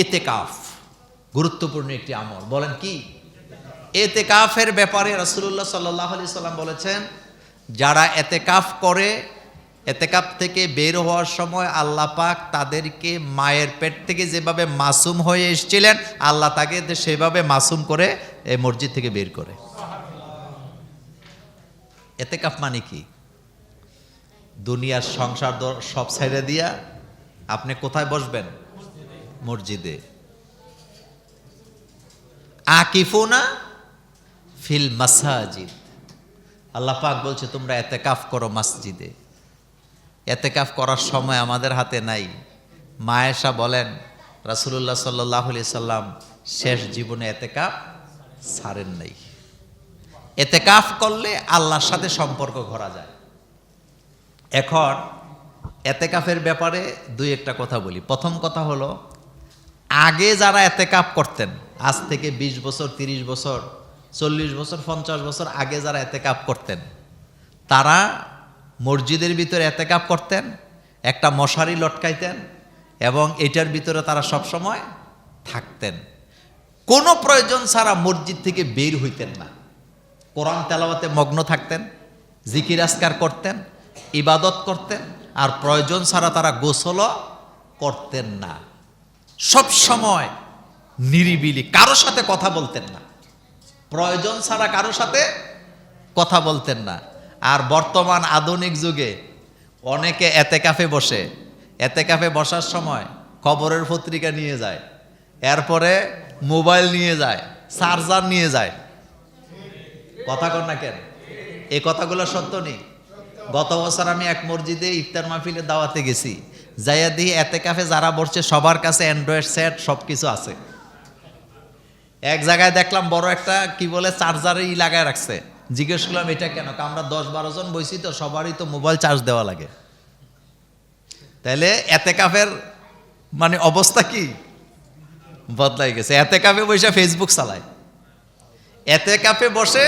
ইতিকাফ গুরুত্বপূর্ণ একটি আমল। বলেন কি? ইতিকাফের ব্যাপারে রাসূলুল্লাহ সাল্লাল্লাহু আলাইহি সাল্লাম বলেছেন, যারা ইতিকাফ করে, ইতিকাফ থেকে বের হওয়ার সময় আল্লাহ পাক তাদেরকে মায়ের পেট থেকে যেভাবে মাসুম হয়ে এসেছিলেন, আল্লাহ তাকে সেভাবে মাসুম করে এই মসজিদ থেকে বের করে। ইতিকাফ মানে কি? দুনিয়ার সংসার সব ছেড়ে দিয়া আপনি কোথায় বসবেন? মসজিদে। আকিফুনা ফিল মাসাজিদ, আল্লাহ পাক বলছে তোমরা ইতিকাফ করো মসজিদে। ইতিকাফ করার সময় আমাদের হাতে নাই। মা আয়েশা বলেন, রাসূলুল্লাহ সাল্লাল্লাহু আলাইহি সাল্লাম শেষ জীবনে ইতিকাফ ছাড়েন নাই। ইতিকাফ করলে আল্লাহর সাথে সম্পর্ক গড়া যায়। এখন ইতিকাফের ব্যাপারে দুই একটা কথা বলি। প্রথম কথা হলো, আগে যারা ইতিকাফ করতেন, আজ থেকে 20 বছর, 30 বছর, 40 বছর, 50 বছর আগে যারা ইতিকাফ করতেন, তারা মসজিদের ভিতরে ইতিকাফ করতেন, একটা মশারি লটকাইতেন এবং এটার ভিতরে তারা সব সময় থাকতেন। কোনো প্রয়োজন ছাড়া মসজিদ থেকে বের হইতেন না। কোরআন তেলাওয়াতে মগ্ন থাকতেন, জিকির আজকার করতেন, ইবাদত করতেন, আর প্রয়োজন ছাড়া তারা গোসলও করতেন না। সব সময় নিরিবিলি, কারো সাথে কথা বলতেন না, প্রয়োজন ছাড়া কারো সাথে কথা বলতেন না। আর বর্তমান আধুনিক যুগে অনেকে ইতিকাফে বসে, ইতিকাফে বসার সময় খবরের পত্রিকা নিয়ে যায়, এরপরে মোবাইল নিয়ে যায়, চার্জার নিয়ে যায়। কথা কর না কেন? এই কথাগুলো সত্য নেই? গত বছর আমি এক মসজিদে ইফতার মাহফিলে দাওয়াতে গেছি, যাইয়া দিয়ে ইতিকাফে যারা বসছে সবার কাছে অ্যান্ড্রয়েড সেট সবকিছু আছে। এক জায়গায় দেখলাম বড় একটা কি বলে চার্জারে লাগায় রাখছে। জিজ্ঞেস করলাম এটা কেন? আমরা 10-12 জন বইছি তো, সবারই তো মোবাইল চার্জ দেওয়া লাগে। তাহলে ইতিকাফের মানে অবস্থা কি বদলাই গেছে। ইতিকাফে বসে ফেসবুক চালায়, ইতিকাফে বসে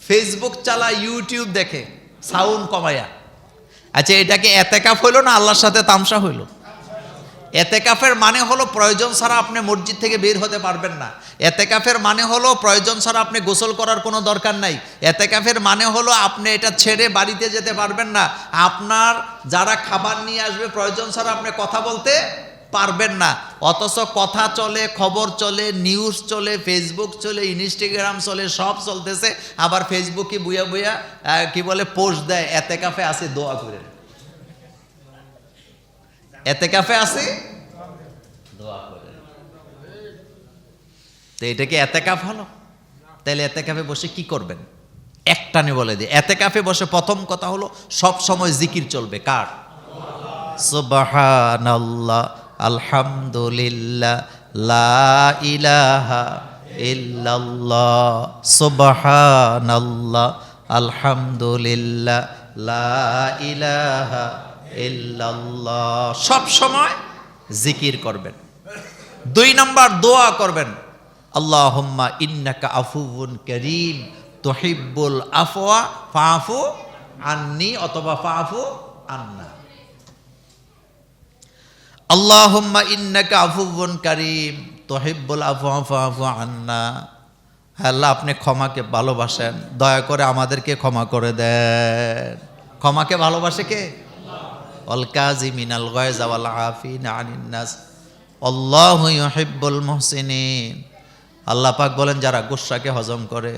ফেসবুক চালায়, ইউটিউব দেখে সাউন্ড কমায়া। আচ্ছা, এটাকে ইতিকাফ হইল না আল্লাহর সাথে তামসা হইল? ইতিকাফের মানে হলো প্রয়োজন ছাড়া আপনি মসজিদ থেকে বের হতে পারবেন না। ইতিকাফের মানে হলো প্রয়োজন ছাড়া আপনি গোসল করার কোনো দরকার নাই। ইতিকাফের মানে হলো আপনি এটা ছেড়ে বাড়িতে যেতে পারবেন না। আপনার যারা খাবার নিয়ে আসবে প্রয়োজন ছাড়া আপনি কথা বলতে পারবেন না। অথচ কথা চলে, খবর চলে, নিউজ চলে, ফেসবুক চলে, ইনস্টাগ্রাম চলে, সব চলতেছে। আবার ফেসবুকে বুয়া বুয়া কি বলে পোস্ট দেয়, ইতিকাফে আছে দোয়া করেন, ইতিকাফে আছে দোয়া করেন। তো এটা কি ইতিকাফ হলো? তাহলে ইতিকাফে বসে কি করবেন? একটানে বলে দিই, ইতিকাফে বসে প্রথম কথা হলো সব সময় জিকির চলবে। কার? সুবহানাল্লাহ, আলহামদুলিল্লাহ, লা ইলাহা ইল্লাল্লাহ, সুবহানাল্লাহ, আলহামদুলিল্লাহ, লা ইলাহা ইল্লাল্লাহ। সব সময় জিকির করবেন। 2 নম্বর দোয়া করবেন, আল্লাহুম্মা ইন্নাকা আফুউন কারীম তুহিব্বুল আফওয়া ফাআফু আন্নী, অথবা ফাআফু আন্না। আল্লাহুম্মা ইন্নাকা আফুউন কারীম তুহিব্বুল আফওয়া ফাআফু আন্না। আল্লাহ, আপনি ক্ষমাকে ভালোবাসেন, দয়া করে আমাদেরকে ক্ষমা করে দেন। ক্ষমাকে ভালোবাসে কে? ওয়াল কাযিমিনাল গায়যা ওয়াল আফিনা আনিন নাস আল্লাহু ইউহিব্বুল মুহসিনিন। আল্লাহ পাক বলেন, যারা গুসাকে হজম করে,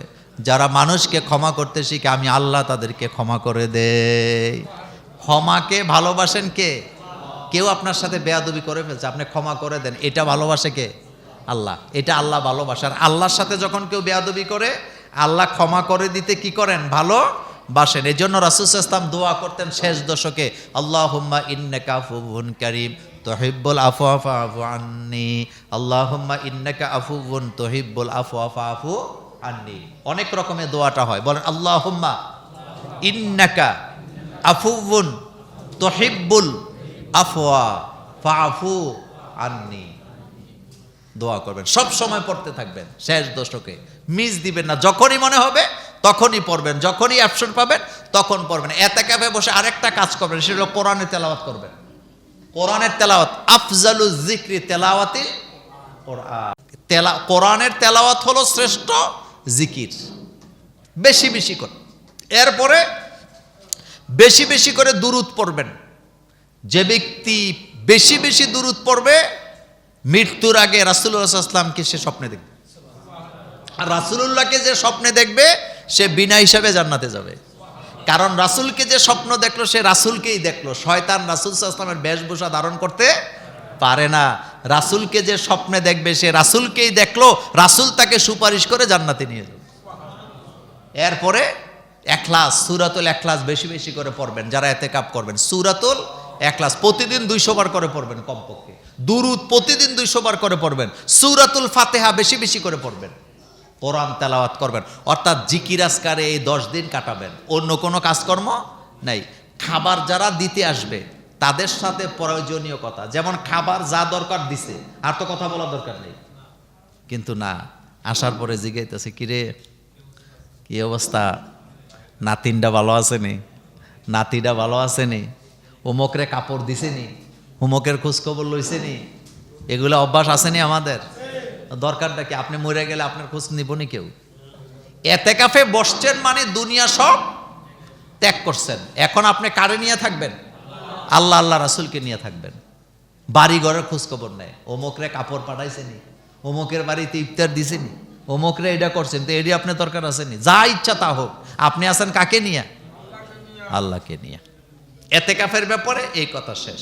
যারা মানুষকে ক্ষমা করতে শিখে, আমি আল্লাহ তাদেরকে ক্ষমা করে দেই। ক্ষমাকে ভালোবাসেন কে? কেউ আপনার সাথে বেয়াদবি করে ফেলছে, আপনি ক্ষমা করে দেন, এটা ভালোবাসে কে? আল্লাহ। এটা আল্লাহ ভালোবাসার। আল্লাহর সাথে যখন কেউ বেয়াদবি করে, আল্লাহ ক্ষমা করে দিতে কি করেন? ভালোবাসেন। এই জন্য রাসূল সাল্লাল্লাহু আলাইহি ওয়াসাল্লাম দোয়া করতেন শেষ দশকে, আল্লাহুম্মা ইন্নাকা আফুউন কারীম তুহিব্বুল আফওয়া ফাআফু আন্নী, আল্লাহুম্মা ইন্নাকা আফুউন তুহিব্বুল আফওয়া ফাআফু আন্নী। অনেক রকমের দোয়াটা হয়, বলেন আল্লাহুম্মা ইন্নাকা আফুউন তুহিব্বুল আফওয়া ফাআফু আন্নী। দোয়া করবেন, সব সময় পড়তে থাকবেন, শেষ দশকে মিস দিবেন না। যখনই মনে হবে তখনই পড়বেন, যখনই অপশন পাবেন তখন পড়বেন। ইতিকাফে বসে আরেকটা কাজ করবেন, সেটা হলো কোরআনের তেলাওয়াত করবেন। কোরআনের তেলাওয়াত, আফজালুজ যিকরি তেলাওয়াতিল কোরআনের তেলাওয়াত হলো শ্রেষ্ঠ জিকির, বেশি বেশি করে। এরপরে বেশি বেশি করে দুরূদ পড়বেন। যে ব্যক্তি বেশি বেশি দুরূদ পড়বে, মৃত্যুর আগে রাসূলুল্লাহ সাল্লাল্লাহু আলাইহি ওয়াসাল্লামকে সে স্বপ্নে দেখবে। আর রাসূলুল্লাহকে যে স্বপ্নে দেখবে সে বিনা হিসাবে জান্নাতে যাবে। কারণ রাসূলকে যে স্বপ্ন দেখলো সে রাসূলকেই দেখলো। শয়তান রাসূল সাল্লাল্লাহু আলাইহি ওয়াসাল্লামের বেশভূষা ধারণ করতে পারে না। রাসূলকে যে স্বপ্নে দেখবে সে রাসূলকেই দেখলো, রাসূল তাকে সুপারিশ করে জান্নাতে নিয়ে যাবে। এরপরে ইখলাস, সূরাতুল ইখলাস বেশি বেশি করে পড়বেন যারা ইতিকাফ করবেন। সূরাতুল ইখলাস প্রতিদিন 200 বার করে পড়বেন কমপক্ষে। দুরূদ প্রতিদিন 200 বার করে পড়বেন। সূরাতুল ফাতিহা বেশি বেশি করে পড়বেন। কোরআন তেলাওয়াত করবেন, অর্থাৎ জিকির আজকারে এই 10 দিন কাটাবেন। অন্য কোনো কাজকর্ম নাই। খাবার যারা দিতে আসবে তাদের সাথে প্রয়োজনীয় কথা, যেমন খাবার যা দরকার দিছে, আর তো কথা বলার দরকার নেই। কিন্তু না, আসার পরে জিজ্ঞাইতেছে, কিরে কি অবস্থা, নাতিনটা ভালো আছে নি, নাতিটা ভালো আছে নি, অমুকরে কাপড় দিছে নি, অমুকের খোঁজখবর লইছে নি। এগুলো অভ্যাস আসেনি আমাদের। দরকারটা কি? আপনি মরে গেলে আপনার খোঁজ নিবনি কেউ? এতেকাফে বসছেন মানে দুনিয়া সব ত্যাগ করছেন। এখন আপনি কারে নিয়ে থাকবেন? আল্লাহ আল্লাহ রাসূলকে নিয়ে থাকবেন। বাড়ি ঘরের খোঁজখবর নেয়, অমুকরে কাপড় পাঠাইছেনি, অমুকের বাড়িতে ইফতার দিছেনি, অমুকরে এটা করছেন, তো এটি আপনার দরকার আসেনি। যা ইচ্ছা তা হোক, আপনি আছেন কাকে নিয়ে? আল্লাহকে নিয়ে। এতেকাফের ব্যাপারে এই কথা শেষ।